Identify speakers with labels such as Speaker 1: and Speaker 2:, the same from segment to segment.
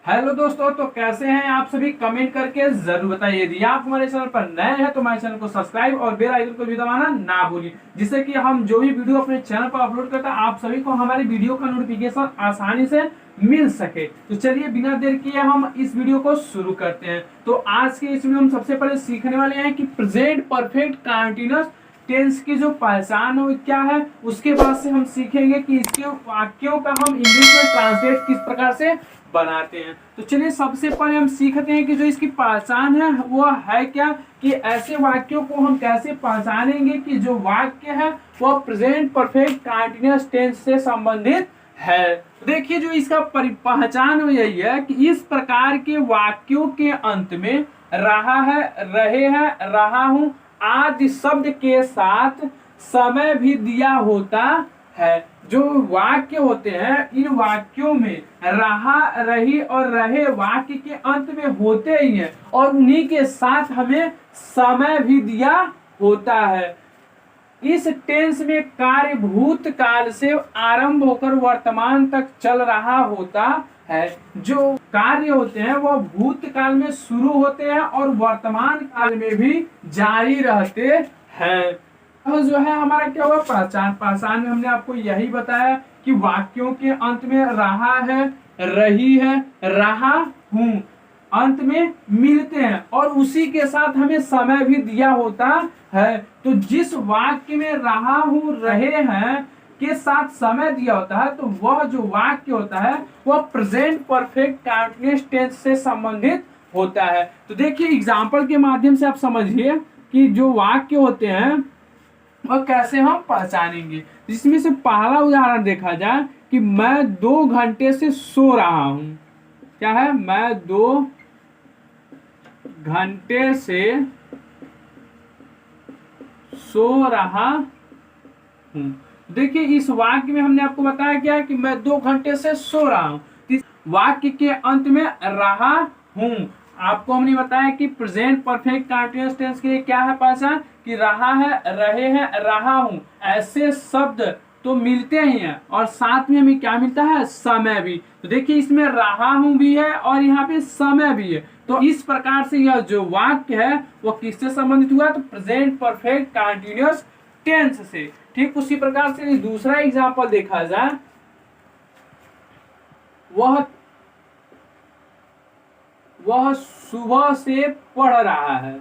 Speaker 1: Hello दोस्तों, तो कैसे हैं आप सभी? कमेंट करके जरूर बताइए। यदि आप हमारे चैनल पर नए हैं तो हमारे चैनल को सब्सक्राइब और बेल आइकन को भी दबाना ना भूलिए, जिससे कि हम जो भी वीडियो अपने चैनल पर अपलोड करते हैं आप सभी को हमारी वीडियो का नोटिफिकेशन आसानी से मिल सके। तो चलिए बिना देर किए हम इस वीडियो को शुरू करते हैं। तो आज के इस वीडियो में हम सबसे पहले सीखने वाले हैं कि प्रेजेंट परफेक्ट कंटीन्यूअस टेंस की जो पहचान हो क्या है, उसके बाद से हम सीखेंगे कि इसके वाक्यों का हम इंग्लिश में ट्रांसलेट किस प्रकार से बनाते हैं। तो चलिए सबसे पहले हम सीखते हैं कि जो इसकी पहचान है वो है क्या, कि ऐसे वाक्यों को हम कैसे पहचानेंगे कि जो वाक्य है वह प्रेजेंट परफेक्ट कंटीन्यूअस टेंस से संबंधित है। देखिए जो इसका पहचान यही है कि इस प्रकार के वाक्यों के अंत में रहा है, रहे हैं, रहा हूं आदि शब्द के साथ समय भी दिया होता है। जो वाक्य होते हैं इन वाक्यों में रहा, रही और रहे वाक्य के अंत में होते ही हैं और उन्हीं के साथ हमें समय भी दिया होता है। इस टेंस में कार्य भूतकाल से आरंभ होकर वर्तमान तक चल रहा होता है। जो कार्य होते हैं वह भूतकाल में शुरू होते हैं और वर्तमान काल में भी जारी रहते हैं। तो जो है हमारा क्या हुआ, पहचान में हमने आपको यही बताया कि वाक्यों के अंत में रहा है, रही है, रहा हूं अंत में मिलते हैं और उसी के साथ हमें समय भी दिया होता है। तो जिस वाक्य में रहा हूं, रहे हैं के साथ समय दिया होता है तो वह जो वाक्य होता है वह प्रेजेंट परफेक्ट कंटीन्यूअस टेंस से संबंधित होता है। तो देखिए एग्जांपल के माध्यम से आप समझिए कि जो वाक्य होते हैं वह कैसे हम पहचानेंगे। जिसमें से पहला उदाहरण देखा जाए कि मैं 2 घंटे से सो रहा हूं। क्या है, मैं 2 घंटे से सो रहा हूं। देखिए इस वाक्य में हमने आपको बताया क्या है कि मैं 2 घंटे से सो रहा हूं। इस वाक्य के अंत में रहा हूं आपको हमने बताया कि प्रेजेंट परफेक्ट कंटीन्यूअस टेंस के लिए क्या है पहचान, कि रहा है, रहे हैं, रहा हूं ऐसे शब्द तो मिलते ही हैं और साथ में हमें क्या मिलता है, समय भी। तो देखिए इसमें रहा हूं भी है और यहाँ पे समय भी है। तो इस प्रकार से यह जो वाक्य है वो किससे संबंधित हुआ, तो प्रेजेंट परफेक्ट कंटीन्यूअस टेंस से। ठीक उसी प्रकार से दूसरा एग्जांपल देखा जाए, वह सुबह से पढ़ रहा है।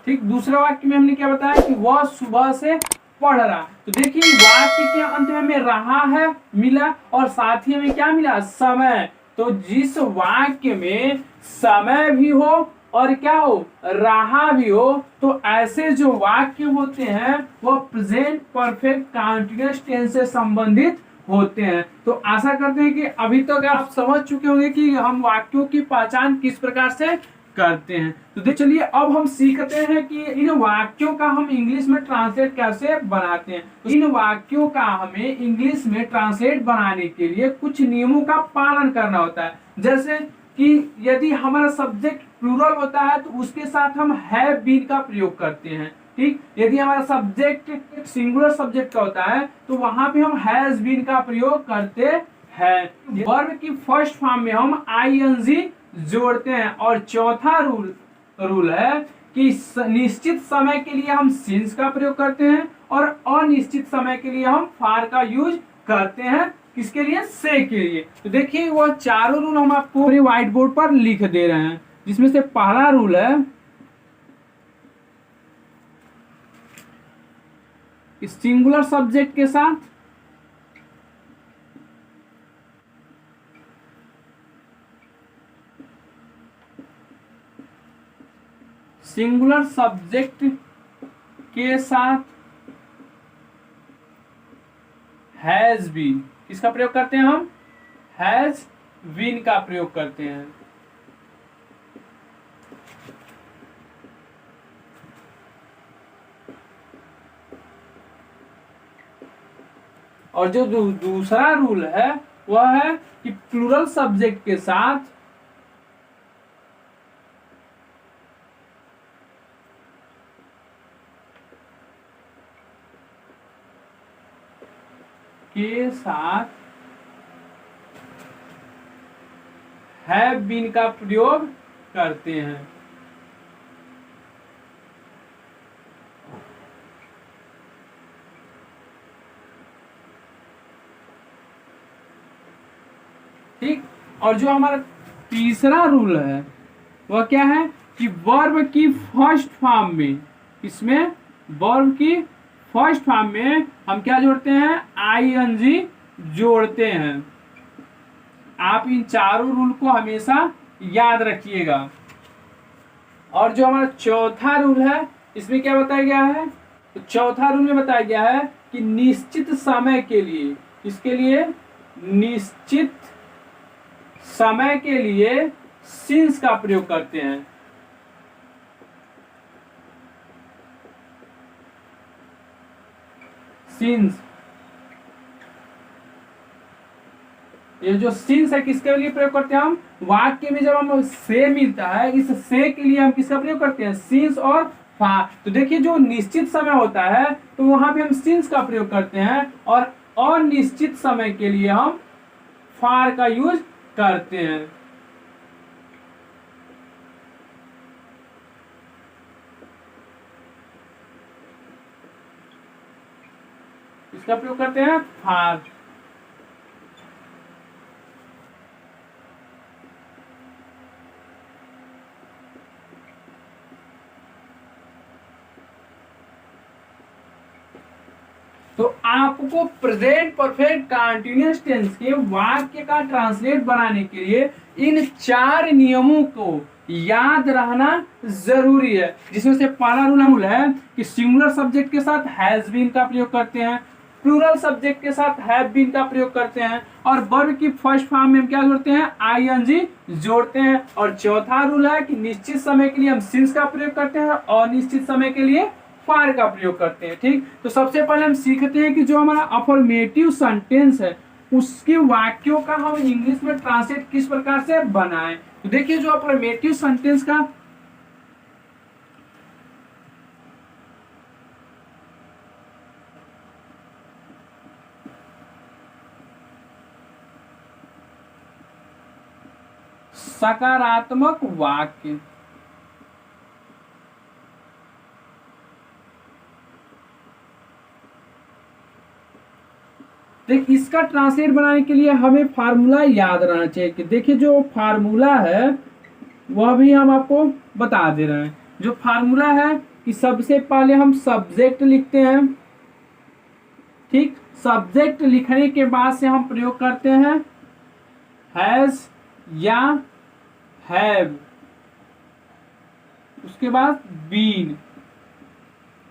Speaker 1: ठीक दूसरा वाक्य में हमने क्या बताया कि वह सुबह से पढ़ रहा। तो देखिए वाक्य के अंत में हमें रहा है मिला और साथ ही हमें क्या मिला, समय। तो जिस वाक्य में समय भी हो और क्या हो, रहा भी हो, तो ऐसे जो वाक्य होते हैं वो प्रेजेंट परफेक्ट कंटीन्यूअस टेंस से संबंधित होते हैं। तो आशा करते हैं कि अभी तक आप समझ चुके होंगे कि हम वाक्यों की पहचान किस प्रकार से करते हैं। तो चलिए अब हम सीखते हैं कि इन वाक्यों का हम इंग्लिश में ट्रांसलेट कैसे बनाते हैं। तो इन वाक्यों का हमें इंग्लिश में ट्रांसलेट बनाने के लिए कुछ नियमों का पालन करना होता है। जैसे कि यदि हमारा सब्जेक्ट प्लूरल होता है तो उसके साथ हम हैव बीन का प्रयोग करते हैं। ठीक, यदि हमारा सब्जेक्ट सिंगुलर सब्जेक्ट का होता है तो वहां पे हम हैज बीन का प्रयोग करते हैं। वर्ब की फर्स्ट फॉर्म में हम आईएनजी जोड़ते हैं। और चौथा रूल है कि निश्चित समय के लिए हम सिंस का प्रयोग करते हैं और अनिश्चित समय के लिए हम फार का यूज करते हैं। किसके लिए, से के लिए। तो देखिए वो चारों रूल हम आपको व्हाइट बोर्ड पर लिख दे रहे हैं। जिसमें से पहला रूल है सिंगुलर सब्जेक्ट के साथ सिंगुलर सब्जेक्ट के साथ हैज बीन, किसका प्रयोग करते हैं हम, हैज बीन का प्रयोग करते हैं। और जो दूसरा रूल है वह है कि प्लूरल सब्जेक्ट के साथ के साथ हैव बीन का प्रयोग करते हैं। ठीक। और जो हमारा तीसरा रूल है वह क्या है कि वर्ब की फर्स्ट फॉर्म में, इसमें वर्ब की फर्स्ट फॉर्म में हम क्या जोड़ते हैं, आईएनजी जोड़ते हैं। आप इन चारों रूल को हमेशा याद रखिएगा। और जो हमारा चौथा रूल है इसमें क्या बताया गया है, तो चौथा रूल में बताया गया है कि निश्चित समय के लिए, इसके लिए निश्चित समय के लिए सिंस का प्रयोग करते हैं। सिंस, ये जो सिंस है किसके लिए प्रयोग करते हैं हम, वाक्य में जब हम से मिलता है, इस से के लिए हम किसका प्रयोग करते हैं, सिंस और फा। तो देखिए जो निश्चित समय होता है तो वहां पे हम सिंस का प्रयोग करते हैं, और अनिश्चित समय के लिए हम फार का यूज करते हैं। इसका प्रयोग करते हैं फार। तो आपको प्रेजेंट परफेक्ट कंटीन्यूअस टेंस के वाक्य का ट्रांसलेट बनाने के लिए इन चार नियमों को याद रहना जरूरी है। जिसमें से पहला रूल है कि सिंगुलर सब्जेक्ट के साथ हैज बीन का प्रयोग करते हैं, प्लूरल सब्जेक्ट के साथ हैव बीन का प्रयोग करते हैं, और वर्ब की फर्स्ट फॉर्म में हम क्या जोड़ते हैं, आईएनजी जोड़ते हैं। और चौथा रूल है कि निश्चित समय के लिए हम सिंस का प्रयोग करते हैं और अनिश्चित समय के लिए फार का प्रयोग करते हैं। ठीक, तो सबसे पहले हम सीखते हैं कि जो हमारा अफर्मेटिव सेंटेंस है उसके वाक्यों का हम इंग्लिश में ट्रांसलेट किस प्रकार से बनाएं। तो देखिए जो अफर्मेटिव सेंटेंस का सकारात्मक वाक्य, देख इसका ट्रांसलेट बनाने के लिए हमें फार्मूला याद रहना चाहिए। कि देखिए जो फार्मूला है वह भी हम आपको बता दे रहे हैं। जो फार्मूला है कि सबसे पहले हम सब्जेक्ट लिखते हैं। ठीक, सब्जेक्ट लिखने के बाद से हम प्रयोग करते हैं हैज या हैव, उसके बाद बीन।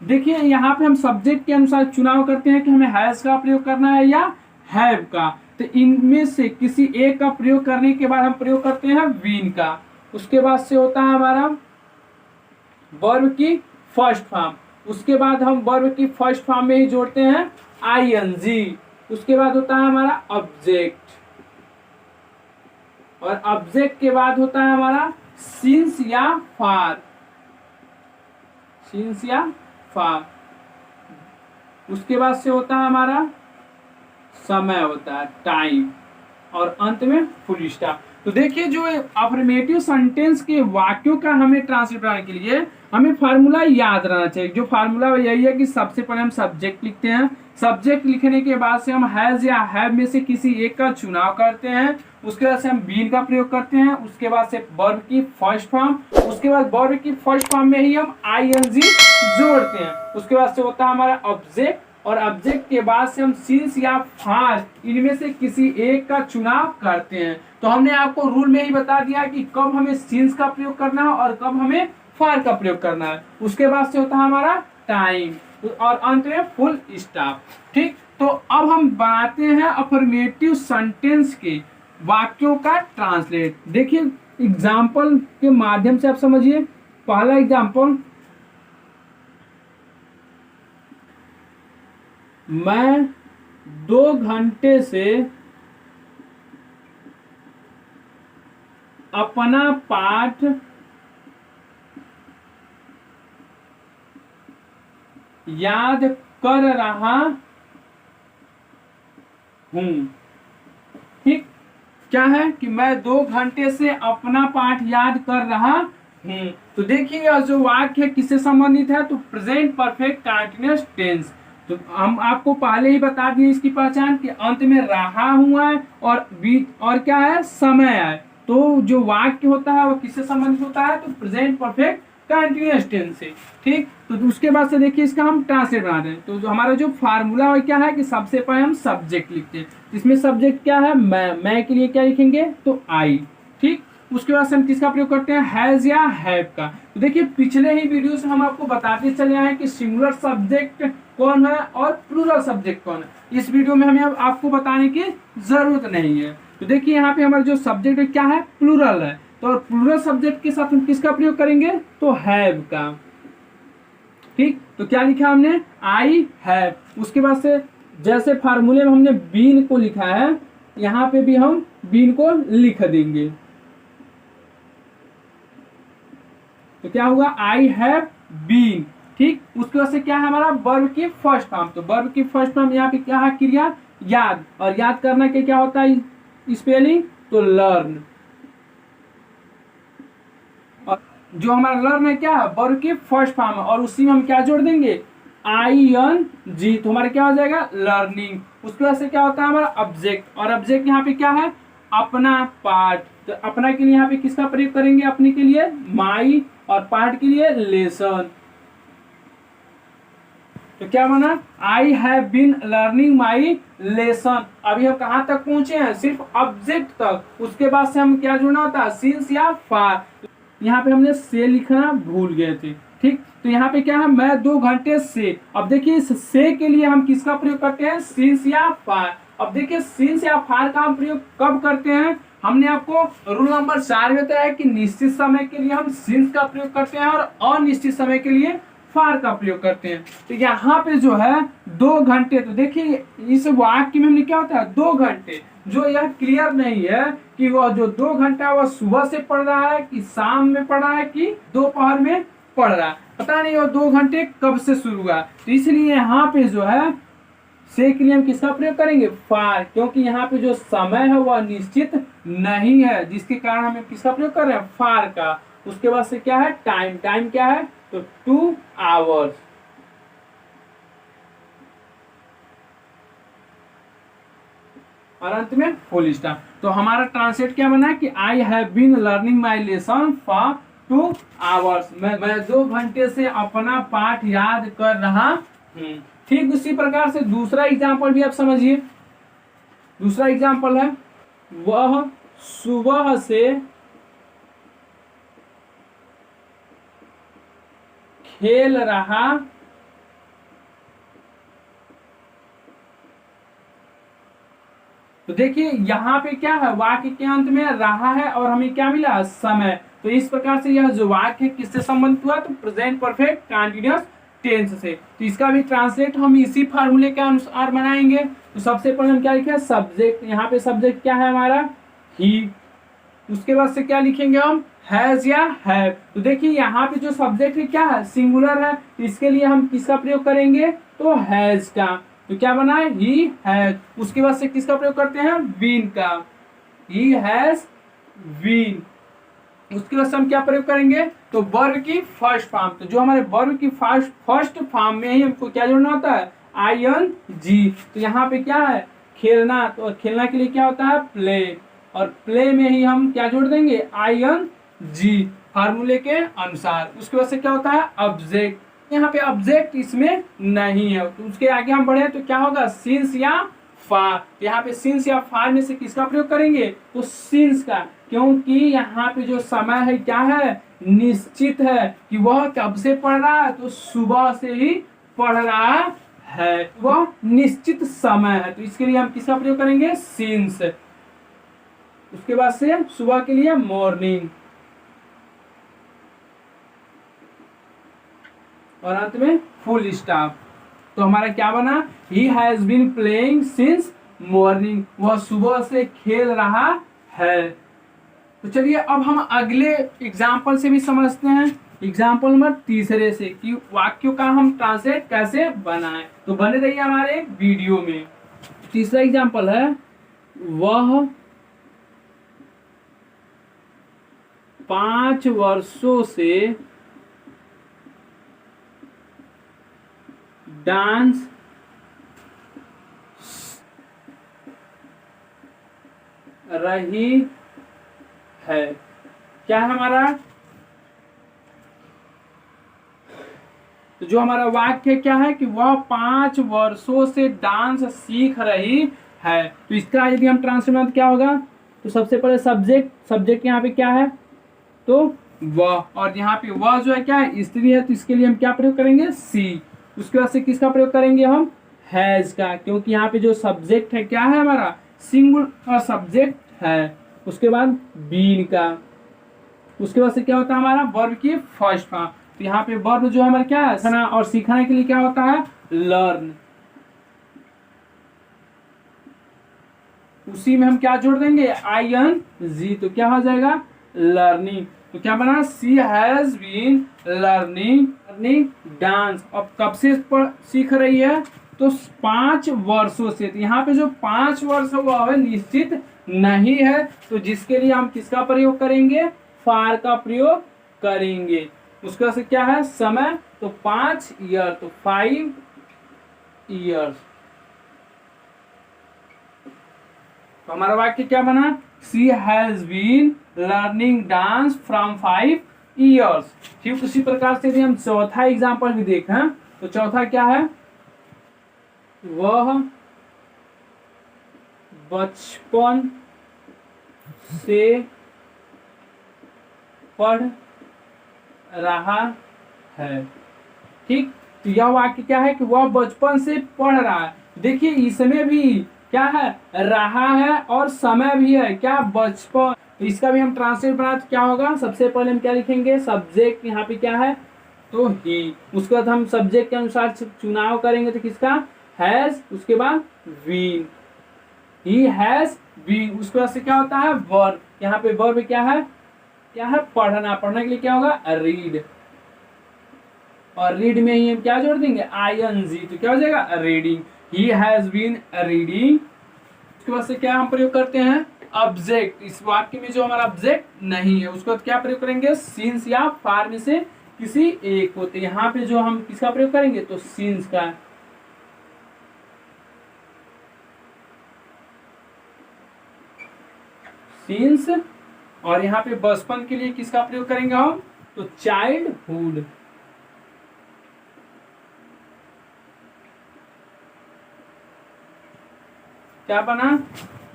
Speaker 1: देखिए यहाँ पे हम सब्जेक्ट के अनुसार चुनाव करते हैं कि हमें हैज का प्रयोग करना है या हैव का। तो इनमें से किसी एक का प्रयोग करने के बाद हम प्रयोग करते हैं बीन का। उसके बाद से होता है हमारा वर्ब की फर्स्ट फॉर्म। उसके बाद हम वर्ब की फर्स्ट फॉर्म में ही जोड़ते हैं आईएनजी। उसके बाद होता है हमारा ऑब्जेक्ट, और ऑब्जेक्ट के बाद होता है हमारा सिंस या फार, सिंस या फार। उसके बाद से होता है हमारा समय, होता है टाइम, और अंत में फुल स्टॉप। तो देखिए जो अफर्मेटिव सेंटेंस के वाक्यों का हमें ट्रांसलेट बनाने के लिए हमें फार्मूला याद रहना चाहिए। जो फार्मूला यही है कि सबसे पहले हम सब्जेक्ट लिखते हैं। सब्जेक्ट लिखने के बाद से हम हैज या हैव में से किसी एक का चुनाव करते हैं। उसके बाद से हम बीन का प्रयोग करते हैं। उसके बाद से वर्ब की फर्स्ट फॉर्म, उसके बाद वर्ब की फर्स्ट फॉर्म में ही हम आईएनजी जोड़ते हैं। उसके बाद से होता है हमारा ऑब्जेक्ट, और ऑब्जेक्ट के बाद से हम सिंस या फार इनमें से किसी एक का चुनाव करते हैं। तो हमने आपको रूल में ही बता दिया कि कब हमें सिंस का प्रयोग करना है और कब हमें फार का प्रयोग करना है। उसके बाद से होता है हमारा टाइम, और अंत में फुल स्टॉप। ठीक, तो अब हम बनाते हैं अफर्मेटिव सेंटेंस के वाक्यों का ट्रांसलेट। देखिए एग्जाम्पल के माध्यम से आप समझिए। पहला एग्जाम्पल, मैं 2 घंटे से अपना पाठ याद कर रहा हूँ। ठीक, क्या है कि मैं 2 घंटे से अपना पाठ याद कर रहा हूँ। तो देखिए यह जो वाक्य है किससे संबंधित है, तो प्रेजेंट परफेक्ट कंटीन्यूअस टेंस। तो हम आपको पहले ही बता दिए इसकी पहचान कि अंत में रहा हुआ है और बीच और क्या है, समय है। तो जो वाक्य होता है वो किससे संबंधित होता है, तो प्रेजेंट परफेक्ट कंटीन्यूअस टेंस से। ठीक, तो उसके बाद से देखिए इसका हम ट्रांसलेट बना दें। तो जो हमारा जो फार्मूला है क्या है कि सबसे पहले हम सब्जेक्ट लिखते हैं। इसमें सब्जेक्ट क्या है, मैं के लिए क्या लिखेंगे, तो आई। ठीक, उसके बाद से हम किसका प्रयोग करते हैं, हैज या हैव का। तो देखिए पिछले ही वीडियो से हम आपको बताते चले आए कि सिंगुलर सब्जेक्ट कौन है और प्लूरल सब्जेक्ट कौन है। इस वीडियो में हमें आपको बताने की जरूरत नहीं है। तो देखिए यहाँ पे हमारा जो सब्जेक्ट है क्या है, प्लूरल है। तो और प्लूरल सब्जेक्ट के साथ हम किसका प्रयोग करेंगे, तो हैव का। ठीक, तो क्या लिखा हमने, आई हैव। उसके बाद से जैसे फार्मूले में हमने बीन को लिखा है, यहाँ पे भी हम बीन को लिख देंगे। तो क्या हुआ, आई हैव बीन। ठीक, उसके बाद से क्या है हमारा वर्ब की फर्स्ट फॉर्म। तो वर्ब की फर्स्ट फॉर्म यहाँ पे क्या है, क्रिया याद। और याद करना के क्या होता है स्पेलिंग, तो लर्न। और जो हमारा लर्न है क्या है, वर्ब की फर्स्ट फॉर्म है और उसी में हम क्या जोड़ देंगे, ING। तो हमारा क्या हो जाएगा, लर्निंग। उसके बाद से क्या होता है हमारा ऑब्जेक्ट। और ऑब्जेक्ट यहाँ पे क्या है, अपना पार्ट। तो अपना के लिए यहाँ पे किसका प्रयोग करेंगे, अपने के लिए माई और पार्ट के लिए लेसन। तो क्या बना, I have been learning my lesson. अभी हम कहाँ तक पहुंचे हैं, सिर्फ ऑब्जेक्ट तक। उसके बाद से हम क्या जोड़ना होता है, सिंस या फार। यहाँ पे हमने से लिखना भूल गए थे। ठीक, तो यहाँ पे क्या है, मैं 2 घंटे से। अब देखिए इस से के लिए हम किसका प्रयोग करते हैं, सिंस या फार। अब देखिए सिंस या फार का हम प्रयोग कब करते हैं, हमने आपको रूल नंबर 4 में बताया कि निश्चित समय के लिए हम सिंस का प्रयोग करते हैं और अनिश्चित समय के लिए फार का प्रयोग करते हैं। तो यहाँ पे जो है 2 घंटे, तो देखिए इस वाक्य में हमने क्या होता है, 2 घंटे। जो यह क्लियर नहीं है कि वह जो 2 घंटा वह सुबह से पढ़ रहा है कि शाम में पढ़ रहा है कि दोपहर में पढ़ रहा है, पता नहीं। वह 2 घंटे कब से शुरू हुआ। तो इसलिए यहाँ पे जो है से के लिए हम किसका प्रयोग करेंगे, फार। क्योंकि यहाँ पे जो समय है वह निश्चित नहीं है, जिसके कारण हमें किसका प्रयोग कर रहे हैं, फार का। उसके बाद से क्या है, टाइम। टाइम क्या है, तो 2 आवर्स। और अंत में फुल स्टॉप। तो हमारा ट्रांसलेट क्या बना कि I have been learning my lesson for 2 hours. मैं 2 घंटे से अपना पाठ याद कर रहा हूँ। ठीक, उसी प्रकार से दूसरा एग्जाम्पल भी आप समझिए। दूसरा एग्जाम्पल है, वह सुबह से खेल रहा तो देखिए यहाँ पे क्या है, वाक्य के अंत में रहा है और हमें क्या मिला, समय। तो इस प्रकार से यह जो वाक्य है किससे संबंधित हुआ, तो प्रेजेंट परफेक्ट कंटीन्यूअस टेंस से। तो इसका भी ट्रांसलेट हम इसी फार्मूले के अनुसार बनाएंगे। तो सबसे पहले हम क्या लिखे, सब्जेक्ट। यहाँ पे सब्जेक्ट क्या है हमारा, ही। उसके बाद से क्या लिखेंगे हम, हैज या हैव। तो देखिए यहाँ पे जो सब्जेक्ट है क्या है, सिंगुलर है। तो इसके लिए हम किसका प्रयोग करेंगे, तो हैज का। तो क्या बना है, ही हैज। उसके बाद से किसका प्रयोग करते हैं, बीन का, ही हैज बीन। उसके बाद से हम क्या प्रयोग करेंगे, तो वर्ब की फर्स्ट फॉर्म। तो जो हमारे वर्ब की फर्स्ट फॉर्म में ही हमको क्या जोड़ना होता है, ING। तो यहाँ पे क्या है, खेलना। तो खेलना के लिए क्या होता है, प्ले। और प्ले में ही हम क्या जोड़ देंगे, ING फार्मूले के अनुसार। उसके बाद से क्या होता है, ऑब्जेक्ट। यहाँ पे ऑब्जेक्ट इसमें नहीं है। तो उसके आगे हम बढ़े तो क्या होगा, सिंस या फार। तो यहाँ पे सिंस या फार में से किसका प्रयोग करेंगे, तो सिंस का। क्योंकि यहाँ पे जो समय है क्या है, निश्चित है कि वह कब से पढ़ रहा है, तो सुबह से ही पढ़ रहा है, वह निश्चित समय है। तो इसके लिए हम किसका प्रयोग करेंगे, सिंस। उसके बाद से सुबह के लिए मॉर्निंग। और अंत में फुल स्टॉप। तो हमारा क्या बना, he has been playing since morning. वह सुबह से खेल रहा है। तो चलिए अब हम अगले एग्जाम्पल से भी समझते हैं। एग्जाम्पल नंबर 3 से कि वाक्यों का हम ट्रांसलेट कैसे बनाएं। तो बने रहिए हमारे वीडियो में। तीसरा एग्जाम्पल है, वह 5 वर्षों से डांस रही है। क्या है हमारा, तो जो हमारा वाक्य क्या है कि वह 5 वर्षों से डांस सीख रही है। तो इसका यदि हम ट्रांसलेट में क्या होगा, तो सबसे पहले सब्जेक्ट यहाँ पे क्या है, तो वह, और यहाँ पे वह जो है क्या है, स्त्री है, तो इसके लिए हम क्या प्रयोग करेंगे, सी। उसके बाद से किसका प्रयोग करेंगे हम, हैज का, क्योंकि यहाँ पे जो सब्जेक्ट है क्या है हमारा, सिंगुलर सब्जेक्ट है। उसके बाद बीन का, उसके बाद से क्या होता है हमारा, वर्ब की फर्स्ट फॉर्म। तो यहाँ पे वर्ब जो है हमारा क्या है, सीखना, और सीखने के लिए क्या होता है, लर्न। उसी में हम क्या जोड़ देंगे, ING, तो क्या हो जाएगा, लर्निंग। तो क्या बना, she has been learning dance. अब कब से सीख रही है, तो 5 वर्षों से। तो यहाँ पे जो 5 वर्ष हुआ है निश्चित नहीं है, तो जिसके लिए हम किसका प्रयोग करेंगे, फार का प्रयोग करेंगे। उसका से क्या है, समय, तो 5 ईयर, तो 5 ईयर्स। तो हमारा वाक्य क्या बना, she has been learning dance from 5 years. ठीक उसी प्रकार से यदि हम चौथा एग्जाम्पल भी देखें, तो चौथा क्या है, वह बचपन से पढ़ रहा है। ठीक, तो यह वाक्य क्या है कि वह बचपन से पढ़ रहा है। देखिए इसमें भी क्या है, रहा है और समय भी है, क्या, बचपन। तो इसका भी हम ट्रांसलेट बना, तो क्या होगा, सबसे पहले हम क्या लिखेंगे, सब्जेक्ट यहाँ पे क्या है, तो ही। उसके बाद हम सब्जेक्ट के अनुसार चुनाव करेंगे, तो किसका, हैज, उसके बाद बीन, ही हैज बीन। उसके बाद से क्या होता है, वर्ब। यहाँ पे वर्ब क्या है, पढ़ना। पढ़ने के लिए क्या होगा, रीड, और रीड में ही हम क्या जोड़ देंगे, ING, तो क्या हो जाएगा, reading. He has been reading. उसके बाद से क्या हम प्रयोग करते हैं, ऑब्जेक्ट। इस वाक्य में जो हमारा ऑब्जेक्ट नहीं है, उसके बाद क्या प्रयोग करेंगे, सिंस या फार में से किसी एक होते। यहाँ पे जो हम किसका प्रयोग करेंगे, तो सिंस का। सिंस, और यहाँ पे बचपन के लिए किसका प्रयोग करेंगे हम, तो चाइल्डहुड। क्या बना,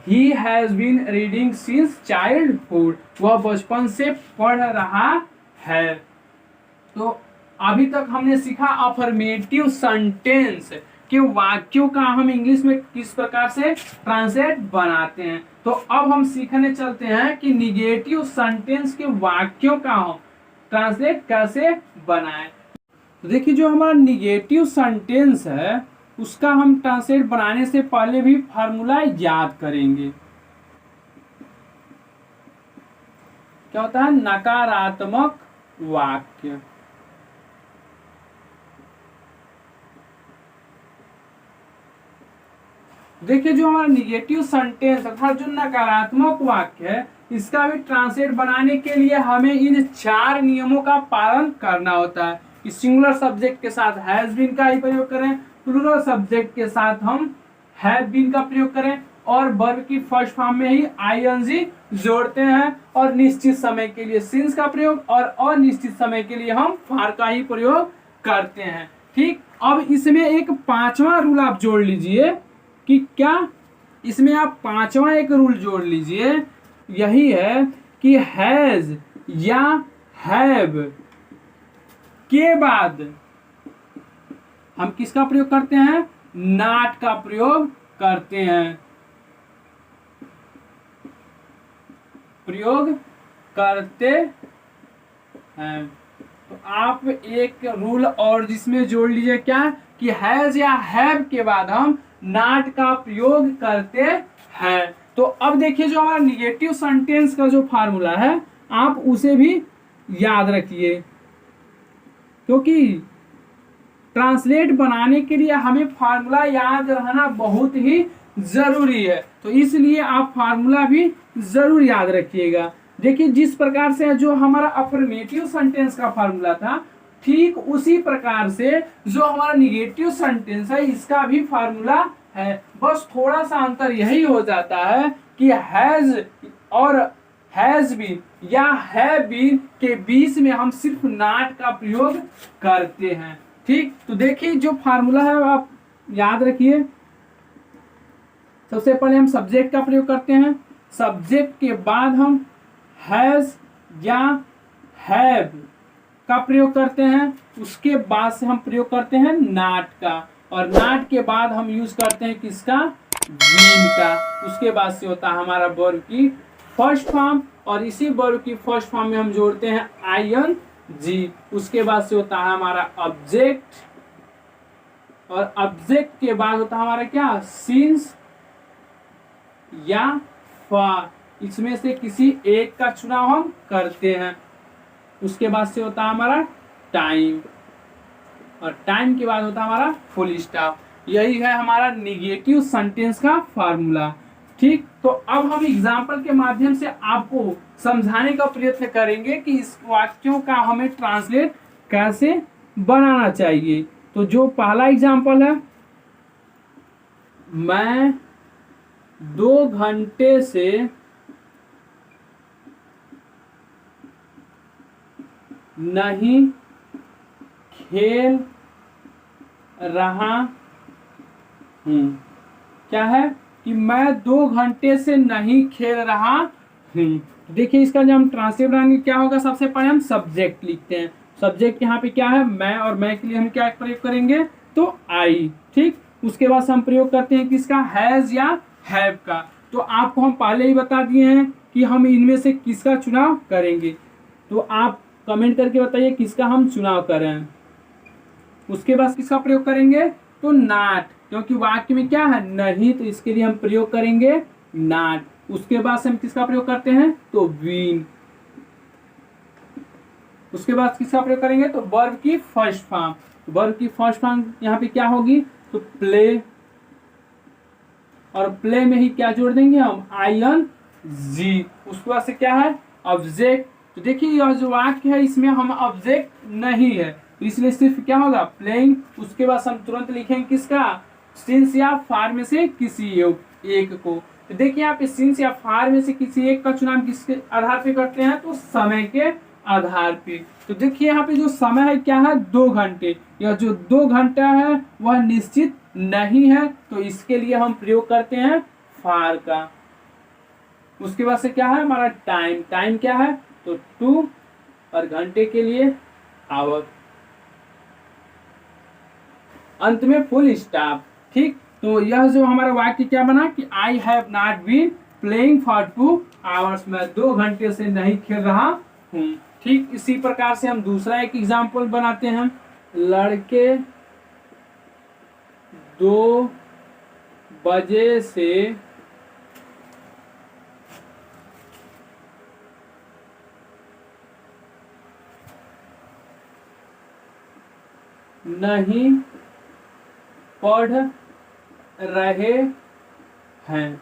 Speaker 1: he has been reading since childhood, वह बचपन से पढ़ रहा है। तो अभी तक हमने सीखा अफर्मेटिव सेंटेंस के वाक्यों का हम इंग्लिश में किस प्रकार से ट्रांसलेट बनाते हैं। तो अब हम सीखने चलते हैं कि निगेटिव सेंटेंस के वाक्यों का हम ट्रांसलेट कैसे बनाएं। तो देखिए जो हमारा निगेटिव सेंटेंस है उसका हम ट्रांसलेट बनाने से पहले भी फार्मूला याद करेंगे। क्या होता है, नकारात्मक वाक्य। देखिए जो हमारा निगेटिव सेंटेंस अर्थात जो नकारात्मक वाक्य है इसका भी ट्रांसलेट बनाने के लिए हमें इन 4 नियमों का पालन करना होता है कि सिंगुलर सब्जेक्ट के साथ हैज बीन का ही प्रयोग करें, प्लूरल सब्जेक्ट के साथ हम हैव बीन का प्रयोग करें और वर्ब की फर्स्ट फॉर्म में ही ING जोड़ते हैं और निश्चित समय के लिए सिंस का प्रयोग और अनिश्चित समय के लिए हम फार का ही प्रयोग करते हैं। ठीक, अब इसमें एक 5वां रूल आप जोड़ लीजिए कि क्या, इसमें आप 5वां एक रूल जोड़ लीजिए, यही है कि हैज या हैव के बाद हम किसका प्रयोग करते हैं, नॉट का प्रयोग करते हैं, प्रयोग करते हैं। तो आप एक रूल और जिसमें जोड़ लीजिए क्या कि हैज या हैव के बाद हम नॉट का प्रयोग करते हैं। तो अब देखिए जो हमारा निगेटिव सेंटेंस का जो फार्मूला है आप उसे भी याद रखिए, क्योंकि ट्रांसलेट बनाने के लिए हमें फार्मूला याद रहना बहुत ही जरूरी है। तो इसलिए आप फार्मूला भी जरूर याद रखिएगा। देखिए जिस प्रकार से जो हमारा अफर्मेटिव सेंटेंस का फार्मूला था, ठीक उसी प्रकार से जो हमारा निगेटिव सेंटेंस है इसका भी फार्मूला है। बस थोड़ा सा अंतर यही हो जाता है कि हैज और हैज बीन या है बीन के बीच में हम सिर्फ नॉट का प्रयोग करते हैं। ठीक, तो देखिए जो फार्मूला है आप याद रखिए। सबसे पहले हम सब्जेक्ट का प्रयोग करते हैं, सब्जेक्ट के बाद हम हैज या हैव का प्रयोग करते हैं, उसके बाद से हम प्रयोग करते हैं नॉट का, और नॉट के बाद हम यूज करते हैं किसका, बीन का। उसके बाद से होता है हमारा वर्ब की फर्स्ट फॉर्म, और इसी वर्ब की फर्स्ट फॉर्म में हम जोड़ते हैं आईएनजी। उसके बाद से होता है हमारा ऑब्जेक्ट, और ऑब्जेक्ट के बाद होता है हमारा क्या, सिंस या फॉर। इसमें से किसी एक का चुनाव हम करते हैं। उसके बाद से होता है हमारा टाइम, और टाइम के बाद होता है हमारा फुल स्टॉप। यही है हमारा निगेटिव सेंटेंस का फार्मूला। ठीक, तो अब हम एग्जाम्पल के माध्यम से आपको समझाने का प्रयत्न करेंगे कि इस वाक्यों का हमें ट्रांसलेट कैसे बनाना चाहिए। तो जो पहला एग्जाम्पल है, मैं 2 घंटे से नहीं खेल रहा हूं। क्या है कि मैं 2 घंटे से नहीं खेल रहा हूं। देखिए इसका जब हम ट्रांसलेट बनाएंगे क्या होगा, सबसे पहले हम सब्जेक्ट लिखते हैं। सब्जेक्ट यहाँ पे क्या है, मैं, और मैं के लिए हम क्या प्रयोग करेंगे, तो आई। ठीक, उसके बाद हम प्रयोग करते हैं किसका, हैज या हैव का। तो आपको हम पहले ही बता दिए हैं कि हम इनमें से किसका चुनाव करेंगे। तो आप कमेंट करके बताइए किसका हम चुनाव करें। उसके बाद किसका प्रयोग करेंगे, तो नॉट, क्योंकि वाक्य में क्या है, नहीं, तो इसके लिए हम प्रयोग करेंगे नॉट। उसके बाद से हम किसका प्रयोग करते हैं, तो बीन। उसके बाद किसका प्रयोग करेंगे, तो वर्ब की फर्स्ट फॉर्म। वर्ब की फर्स्ट फॉर्म यहाँ पे क्या होगी, तो प्ले, और प्ले में ही क्या जोड़ देंगे हम, आईएनजी। उसके बाद से क्या है, ऑब्जेक्ट। तो देखिए यह जो वाक्य है इसमें हम ऑब्जेक्ट नहीं है, तो इसलिए सिर्फ क्या होगा, प्लेइंग। उसके बाद हम तुरंत लिखेंगे किसका, सिंस या फार में से किसी एक को। तो देखिए यहाँ पे सिंस या फार में से किसी एक का चुनाव किसके आधार पे करते हैं, तो समय के आधार पे। तो देखिए यहाँ पे जो समय है क्या है, 2 घंटे। यह जो 2 घंटा है वह निश्चित नहीं है, तो इसके लिए हम प्रयोग करते हैं फार का। उसके बाद से क्या है हमारा टाइम। टाइम क्या है, तो 2, और घंटे के लिए आवर। अंत में फुल स्टॉप। ठीक, तो यह जो हमारा वाक्य क्या बना कि I have not been playing for 2 hours. मैं 2 घंटे से नहीं खेल रहा हूँ। ठीक, इसी प्रकार से हम दूसरा एक एग्जाम्पल बनाते हैं। लड़के 2 बजे से नहीं पढ़ रहे हैं।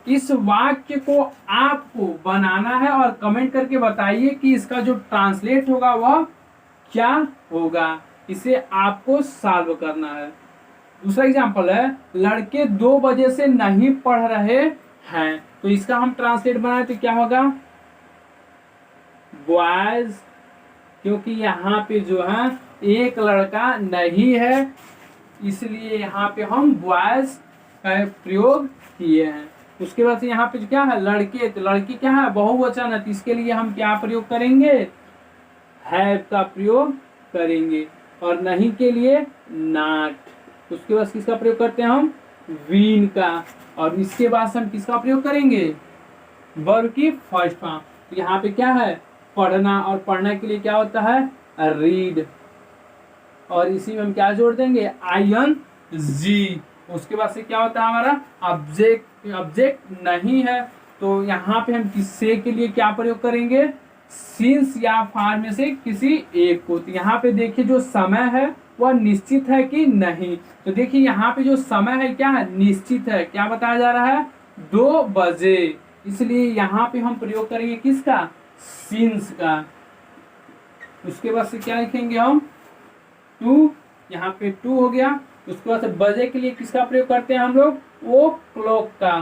Speaker 1: इस वाक्य को आपको बनाना है और कमेंट करके बताइए कि इसका जो ट्रांसलेट होगा वह क्या होगा। इसे आपको सॉल्व करना है। दूसरा एग्जांपल है, लड़के 2 बजे से नहीं पढ़ रहे हैं। तो इसका हम ट्रांसलेट बनाए तो क्या होगा, बॉयज, क्योंकि यहाँ पे जो है एक लड़का नहीं है, इसलिए यहाँ पे हम बॉयज का प्रयोग किए हैं। उसके बाद से यहाँ पे क्या है, लड़के, तो लड़की क्या है, बहुवचन है, तो इसके लिए हम क्या प्रयोग करेंगे, हैव का प्रयोग करेंगे, और नहीं के लिए नॉट। उसके बाद किसका प्रयोग करते हैं हम, बीन का, और इसके बाद हम किसका प्रयोग करेंगे, वर्ब की फर्स्ट फॉर्म। तो यहाँ पे क्या है, पढ़ना, और पढ़ने के लिए क्या होता है, रीड, और इसी में हम क्या जोड़ देंगे, आईएनजी। उसके बाद से क्या होता है हमारा ऑब्जेक्ट। ऑब्जेक्ट नहीं है, तो यहाँ पे हम किससे के लिए क्या प्रयोग करेंगे, सिंस या फार में से किसी एक को। तो यहाँ पे देखिए जो समय है वह निश्चित है कि नहीं। तो देखिए यहाँ पे जो समय है क्या है, निश्चित है। क्या बताया जा रहा है, 2 बजे, इसलिए यहाँ पे हम प्रयोग करेंगे किसका, सिंस का। उसके बाद से क्या लिखेंगे हम, 2, यहाँ पे 2 हो गया। उसके बाद से बजे के लिए किसका प्रयोग करते हैं हम लोग, ओ क्लॉक का।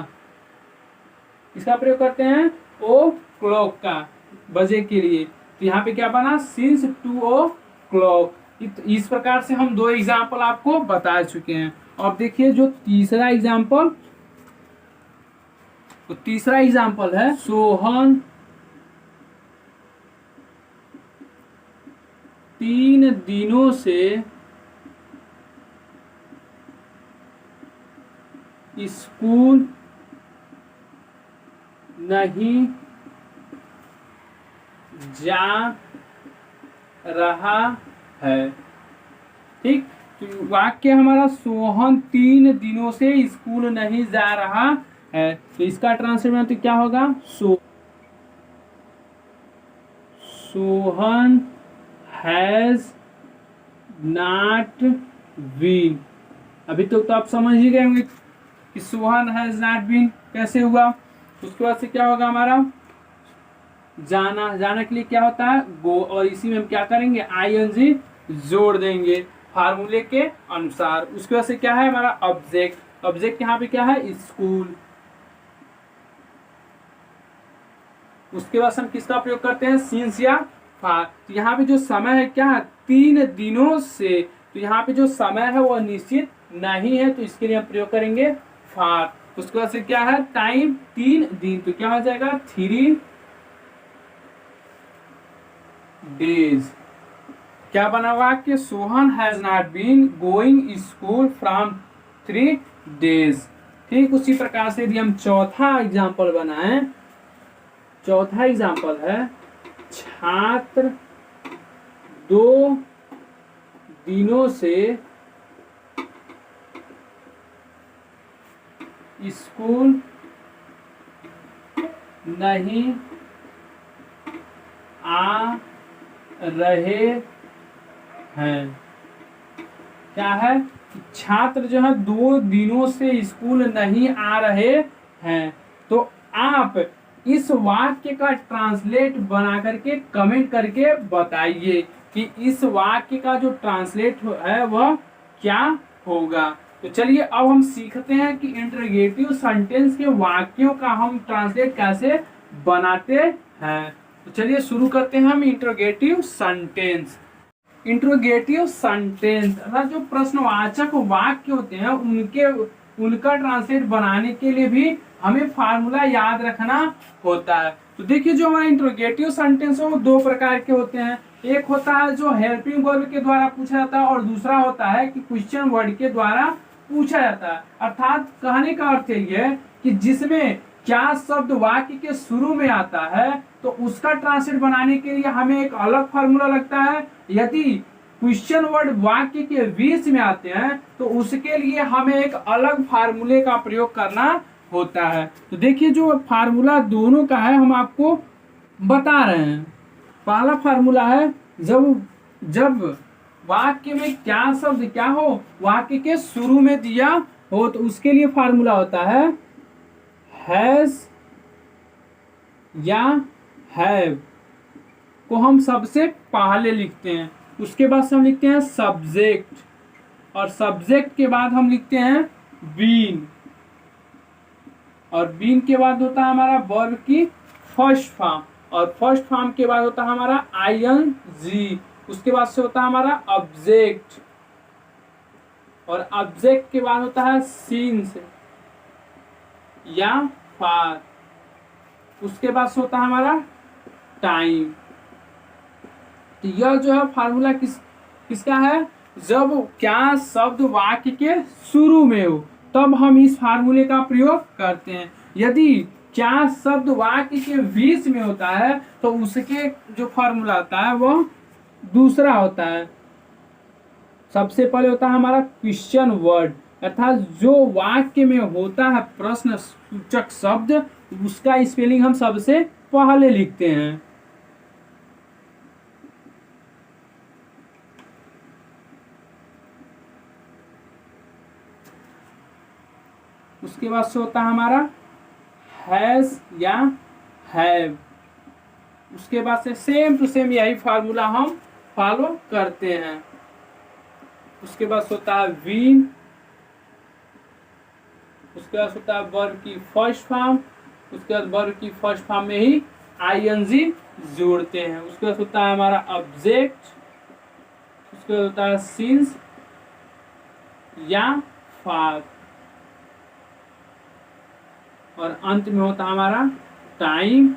Speaker 1: किसका प्रयोग करते हैं, ओ क्लॉक का, बजे के लिए। तो यहाँ पे क्या बना, सिंस 2 o'clock। इस प्रकार से हम 2 एग्जाम्पल आपको बता चुके हैं। अब देखिए जो तीसरा एग्जाम्पल, तो तीसरा एग्जाम्पल है, सोहन 3 दिनों से स्कूल नहीं जा रहा है। ठीक, तो वाक्य हमारा सोहन 3 दिनों से स्कूल नहीं जा रहा है। तो इसका ट्रांसलेशन तो क्या होगा, सोहन हैज नॉट बीन। अभी तो आप समझ ही गए होंगे कि सोहन हैज नॉट बीन कैसे हुआ। उसके बाद से क्या होगा हमारा, जाना, जाना के लिए क्या होता है, गो, और इसी में हम क्या करेंगे, आईएनजी जोड़ देंगे फार्मूले के अनुसार। उसके बाद से क्या है हमारा ऑब्जेक्ट, ऑब्जेक्ट यहाँ पे क्या है, स्कूल। उसके बाद हम किसका प्रयोग करते हैं, सिंस या फार। तो यहाँ पे जो समय है क्या है, 3 दिनों से। तो यहाँ पे जो समय है वो निश्चित नहीं है, तो इसके लिए हम प्रयोग करेंगे फार। उसके बाद से क्या है, टाइम 3 दिन, तो क्या हो जाएगा, 3 days। क्या बना हुआ कि Sohan has not been going school from 3 days। ठीक, उसी प्रकार से यदि हम चौथा एग्जाम्पल बनाएं, चौथा एग्जाम्पल है, छात्र 2 दिनों से स्कूल नहीं आ रहे हैं। क्या है, छात्र जो है 2 दिनों से स्कूल नहीं आ रहे हैं। तो आप इस वाक्य का ट्रांसलेट बना करके कमेंट करके बताइए कि इस वाक्य का जो ट्रांसलेट है वह क्या होगा। तो चलिए अब हम सीखते हैं कि इंटरोगेटिव सेंटेंस के वाक्यों का हम ट्रांसलेट कैसे बनाते हैं। तो चलिए शुरू करते हैं हम इंटरोगेटिव सेंटेंस। इंटरोगेटिव सेंटेंस अर्थात जो प्रश्नवाचक वाक्य होते हैं उनका ट्रांसलेट बनाने के लिए भी हमें फार्मूला याद रखना होता है। तो देखिए जो हमारा इंटरोगेटिव सेंटेंस है वो 2 प्रकार के होते हैं। एक होता है जो हेल्पिंग वर्ब के द्वारा पूछा जाता है और दूसरा होता है कि क्वेश्चन वर्ड के द्वारा पूछा जाता है। अर्थात कहने का अर्थ ये है कि जिसमें क्या शब्द वाक्य के शुरू में आता है तो उसका ट्रांसलेट बनाने के लिए हमें एक अलग फार्मूला लगता है। यदि क्वेश्चन वर्ड वाक्य के बीच में आते हैं तो उसके लिए हमें एक अलग फार्मूले का प्रयोग करना होता है। तो देखिए जो फार्मूला दोनों का है हम आपको बता रहे हैं। पहला फार्मूला है जब वाक्य में क्या शब्द क्या हो, वाक्य के शुरू में दिया हो तो उसके लिए फार्मूला होता है हैज या हैव को हम सबसे पहले लिखते हैं। उसके बाद से हम लिखते हैं सब्जेक्ट और सब्जेक्ट के बाद हम लिखते हैं बीन और बीन के बाद होता है हमारा वर्ब की फर्स्ट फॉर्म और फर्स्ट फॉर्म के बाद होता है हमारा आईएनजी। उसके बाद से होता है हमारा ऑब्जेक्ट और ऑब्जेक्ट के बाद होता है सिंस या फार। उसके बाद से होता है हमारा टाइम। तो यह जो है फार्मूला किसका है, जब क्या शब्द वाक्य के शुरू में हो तब हम इस फार्मूले का प्रयोग करते हैं। यदि क्या शब्द वाक्य के बीच में होता है तो उसके जो फार्मूला होता है वो दूसरा होता है। सबसे पहले होता है हमारा क्वेश्चन वर्ड अर्थात जो वाक्य में होता है प्रश्न सूचक शब्द उसका स्पेलिंग हम सबसे पहले लिखते हैं। उसके बाद से होता है हमारा हैज या हैव। उसके बाद से सेम टू सेम यही फार्मूला हम फॉलो करते हैं। उसके बाद होता है बीन, उसके बाद होता है वर्ब की फर्स्ट फॉर्म, उसके बाद वर्ब की फर्स्ट फॉर्म में ही आईएनजी जोड़ते हैं। उसके बाद होता है हमारा ऑब्जेक्ट, उसके बाद होता है सिंस या फॉर, और अंत में होता है हमारा टाइम,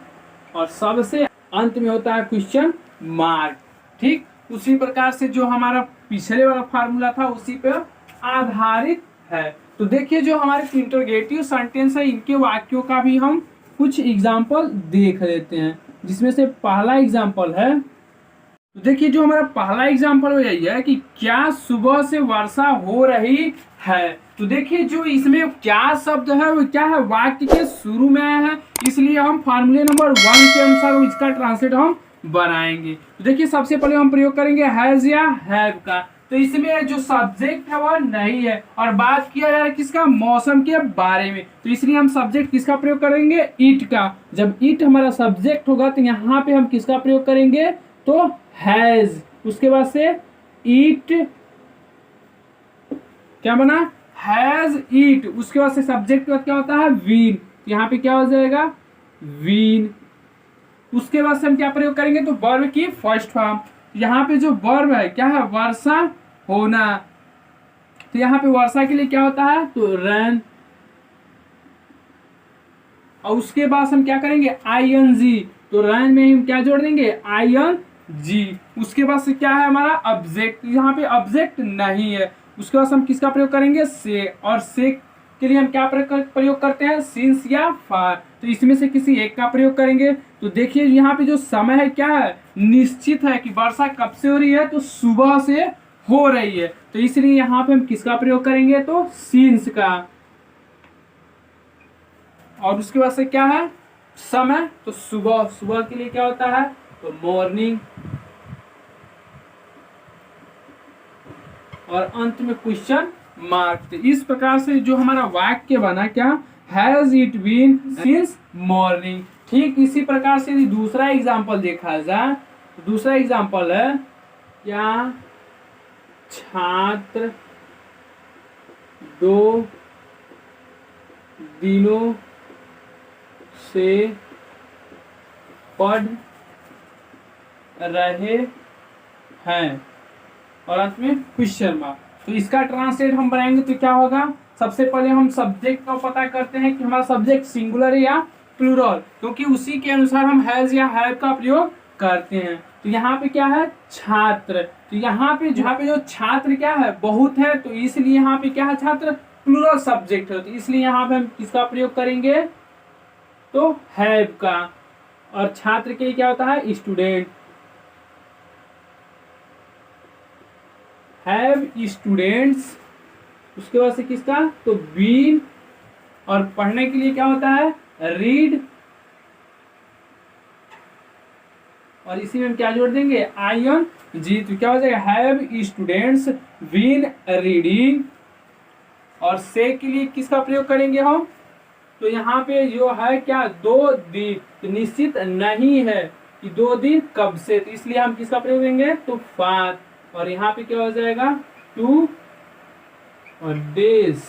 Speaker 1: और सबसे अंत में होता है क्वेश्चन मार्क। ठीक उसी प्रकार से जो हमारा पिछले वाला फार्मूला था उसी पर आधारित है। तो देखिए जो हमारे इंटरोगेटिव सेंटेंस है इनके वाक्यों का भी हम कुछ एग्जाम्पल देख लेते हैं, जिसमें से पहला एग्जाम्पल है, तो देखिए जो हमारा पहला एग्जाम्पल यही है कि क्या सुबह से वर्षा हो रही है। तो देखिए जो इसमें क्या शब्द है वो क्या है, वाक्य के शुरू में आया है, इसलिए हम फार्मूले नंबर 1 के अनुसार इसका ट्रांसलेट हम बनाएंगे। तो देखिए सबसे पहले हम प्रयोग करेंगे हैज या हैव का। तो इसमें जो सब्जेक्ट है वह नहीं है, और बात किया जा रहा है किसका, मौसम के बारे में, तो इसलिए हम सब्जेक्ट किसका प्रयोग करेंगे, इट का। जब इट हमारा सब्जेक्ट होगा तो यहाँ पे हम किसका प्रयोग करेंगे, तो हैज। उसके बाद से इट क्या बना, हैज इट। उसके बाद से सब्जेक्ट के बाद क्या होता है, बीन, यहाँ पे क्या हो जाएगा, बीन। उसके बाद से हम क्या प्रयोग करेंगे, तो वर्ब की फर्स्ट फॉर्म। यहाँ पे जो वर्ब है क्या है, वर्षा होना, तो यहाँ पे वर्षा के लिए क्या होता है, तो रैन। और उसके बाद हम क्या करेंगे, आईएनजी, तो रैन में हम क्या जोड़ देंगे, आईएनजी। उसके बाद से क्या है हमारा ऑब्जेक्ट, यहाँ पे ऑब्जेक्ट नहीं है। उसके बाद हम किसका प्रयोग करेंगे, से, और से के लिए हम क्या प्रयोग करते हैं, सिंस या फॉर। तो इसमें से किसी एक का प्रयोग करेंगे। तो देखिए यहाँ पे जो समय है क्या है, निश्चित है कि वर्षा कब से हो रही है, तो सुबह से हो रही है, तो इसलिए यहाँ पे हम किसका प्रयोग करेंगे, तो सिंस का। और उसके बाद से क्या है, समय, तो सुबह, सुबह के लिए क्या होता है, तो मॉर्निंग। और अंत में क्वेश्चन मार्क। तो इस प्रकार से जो हमारा वाक्य बना क्या, has it been since morning. ठीक इसी प्रकार से दूसरा एग्जांपल देखा जाए, तो दूसरा एग्जांपल है क्या, छात्र 2 दिनों से पढ़ रहे हैं, और अंत में क्वेश्चन मार्क। तो इसका ट्रांसलेट हम बनाएंगे तो क्या होगा, सबसे पहले हम सब्जेक्ट का पता करते हैं कि हमारा सब्जेक्ट सिंगुलर है या प्लूरल, क्योंकि उसी के अनुसार हम हैज या हैव का प्रयोग करते हैं। तो यहाँ पे क्या है, छात्र, तो यहाँ पे जो छात्र क्या है, बहुत है, तो इसलिए यहाँ पे क्या है, छात्र प्लूरल सब्जेक्ट है, तो इसलिए यहाँ पे हम किसका प्रयोग करेंगे, तो हैव का। और छात्र के लिए क्या होता है, स्टूडेंट, हैव स्टूडेंट्स। उसके बाद से किसका, तो बीन, और पढ़ने के लिए क्या होता है, रीड, और इसी में हम क्या जोड़ देंगे, आयन जी, तो क्या हो जाएगा, हैव स्टूडेंट्स बीन रीडिंग। और से के लिए किसका प्रयोग करेंगे हम, तो यहाँ पे जो है क्या, 2 दिन, तो निश्चित नहीं है कि 2 दिन कब से, तो इसलिए हम किसका प्रयोग करेंगे, तो फार। और यहाँ पे क्या हो जाएगा, 2 और डेज,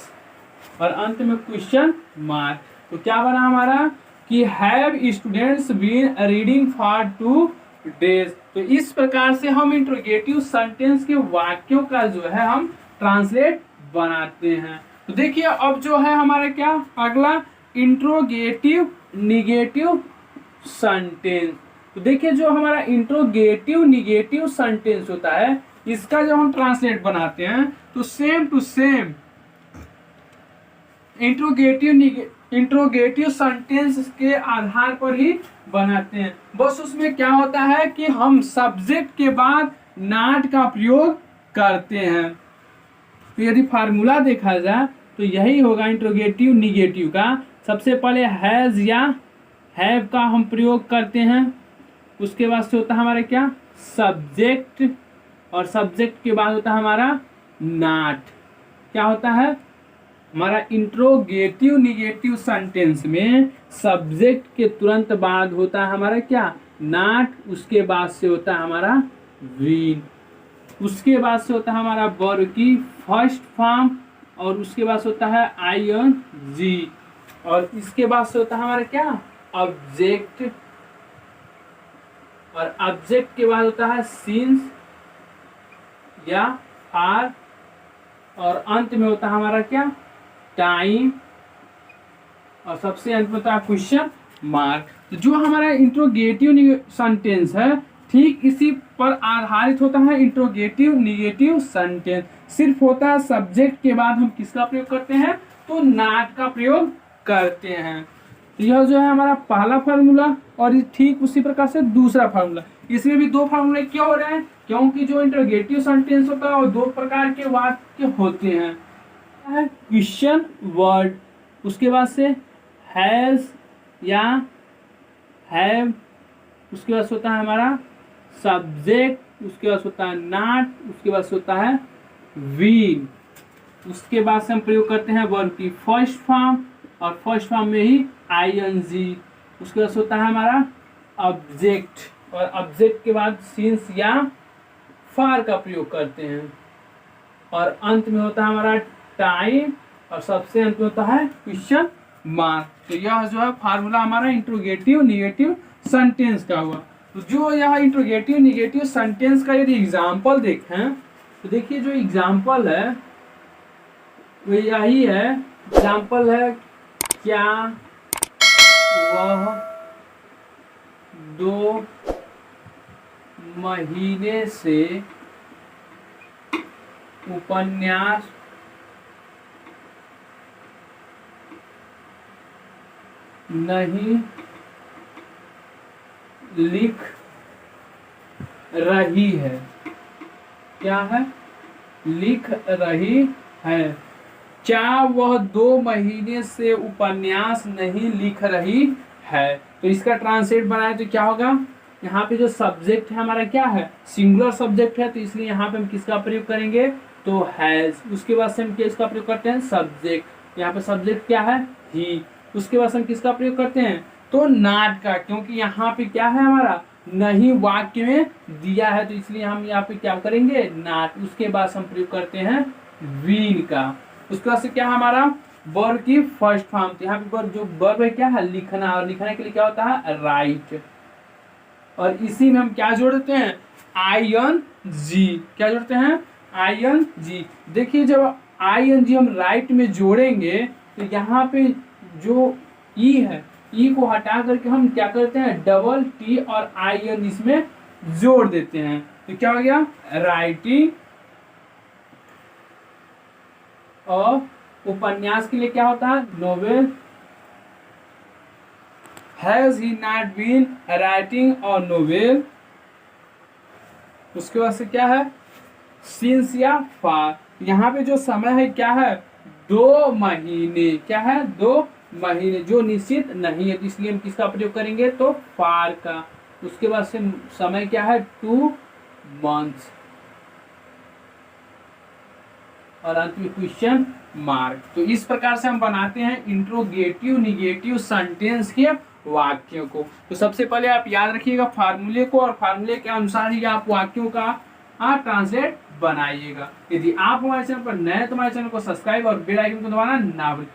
Speaker 1: और अंत में क्वेश्चन मार्क। तो क्या बना हमारा कि have students been reading for 2 days. तो इस प्रकार से हम इंट्रोगेटिव सेंटेंस के वाक्यों का जो है हम ट्रांसलेट बनाते हैं। तो देखिए अब जो है हमारा क्या, अगला इंट्रोगेटिव निगेटिव सेंटेंस। तो देखिए जो हमारा इंट्रोगेटिव निगेटिव सेंटेंस होता है, इसका जब हम ट्रांसलेट बनाते हैं तो same to same interrogative sentence के आधार पर ही बनाते हैं। बस उसमें क्या होता है कि हम सब्जेक्ट के बाद नॉट का प्रयोग करते हैं। तो यदि फार्मूला देखा जाए तो यही होगा इंट्रोगेटिव निगेटिव का। सबसे पहले हैज या हैव का हम प्रयोग करते हैं, उसके बाद से होता है हमारा क्या, सब्जेक्ट, और सब्जेक्ट के बाद होता है हमारा नॉट। क्या होता है, हमारा इंट्रोगेटिव निगेटिव सेंटेंस में सब्जेक्ट के तुरंत बाद होता है हमारा क्या, नॉट, उसके बाद से होता है हमारा बीन, उसके बाद से होता है हमारा वर्ब की फर्स्ट फॉर्म, और उसके बाद से होता है आईएनजी, और इसके बाद से होता है हमारा क्या, ऑब्जेक्ट, और ऑब्जेक्ट के बाद होता है सिंस या आर, और अंत में होता है हमारा क्या, टाइम, और सबसे अंत में होता है क्वेश्चन मार्क। तो जो हमारा इंट्रोगेटिव सेंटेंस है ठीक इसी पर आधारित होता है इंट्रोगेटिव निगेटिव सेंटेंस। सिर्फ होता है सब्जेक्ट के बाद हम किसका प्रयोग करते हैं, तो नॉट का प्रयोग करते हैं। तो यह जो है हमारा पहला फार्मूला, और ठीक उसी प्रकार से दूसरा फार्मूला। इसमें भी दो फार्मूले क्यों हो रहे हैं, क्योंकि जो इंट्रोगेटिव सेंटेंस होता है वो दो प्रकार के वाक्य होते हैं, क्वेश्चन वर्ड, उसके बाद से हैज या हैव, उसके बाद होता है हमारा सब्जेक्ट, उसके बाद होता है नॉट, उसके बाद होता है वीन, उसके बाद से हम प्रयोग करते हैं वर्ब की फर्स्ट फॉर्म, और फर्स्ट फॉर्म में ही आईएनजी, उसके बाद होता है हमारा ऑब्जेक्ट, और ऑब्जेक्ट के बाद सिंस या फार का प्रयोग करते हैं, और अंत में होता है हमारा टाइम, और सबसे अंत में होता है क्वेश्चन मार्क। तो यह जो है फार्मूला हमारा इंट्रोगेटिव निगेटिव सेंटेंस का हुआ। तो जो यह इंट्रोगेटिव निगेटिव सेंटेंस का यदि एग्जाम्पल देखें तो देखिए जो एग्जाम्पल है वो यही है। एग्जाम्पल है, क्या वह 2 महीने से उपन्यास नहीं लिख रही है, क्या है, लिख रही है। क्या वह 2 महीने से उपन्यास नहीं लिख रही है। तो इसका ट्रांसलेट बनाए तो क्या होगा, यहाँ पे जो सब्जेक्ट है हमारा क्या है, सिंगुलर सब्जेक्ट है, तो इसलिए यहाँ पे हम किसका प्रयोग करेंगे, तो हैज। उसके बाद से हम किसका प्रयोग करते हैं, सब्जेक्ट, यहाँ पे सब्जेक्ट क्या है, ही। उसके बाद हम किसका प्रयोग करते हैं, तो नॉट का, क्योंकि यहाँ पे क्या है हमारा, नहीं वाक्य में दिया है, तो इसलिए हम यहाँ पे क्या करेंगे, नॉट। उसके बाद हम प्रयोग करते हैं वीन का। उसके बाद से क्या हमारा वर्ब की फर्स्ट फॉर्म, तो यहाँ पे जो वर्ब है क्या है, लिखना, और लिखने के लिए क्या होता है, राइट, और इसी में हम क्या जोड़ते हैं, आईएनजी, क्या जोड़ते हैं, आईएनजी। देखिए जब आईएनजी हम राइट में जोड़ेंगे तो यहाँ पे जो ई है, ई को हटा करके हम क्या करते हैं, डबल टी और आईएन इसमें जोड़ देते हैं, तो क्या हो गया, राइटिंग। और उपन्यास के लिए क्या होता है, novel. Has he not been writing और नोवेल। उसके बाद से क्या है, सिंस या फार। यहाँ पे जो समय है क्या है, 2 महीने, क्या है, 2 महीने, जो निश्चित नहीं है, तो इसलिए हम किसका प्रयोग करेंगे, तो फार का। उसके बाद से समय क्या है, 2 मंथ्स, और अंत में क्वेश्चन मार्क। तो इस प्रकार से हम बनाते हैं इंट्रोगेटिव निगेटिव सेंटेंस के वाक्यों को। तो सबसे पहले आप याद रखिएगा फार्मूले को, और फार्मूले के अनुसार ही आप वाक्यों का ट्रांसलेट बनाइएगा। यदि आप हमारे चैनल पर नए हैं तो हमारे चैनल को सब्सक्राइब और बेल आइकन को दबाना ना भूलें।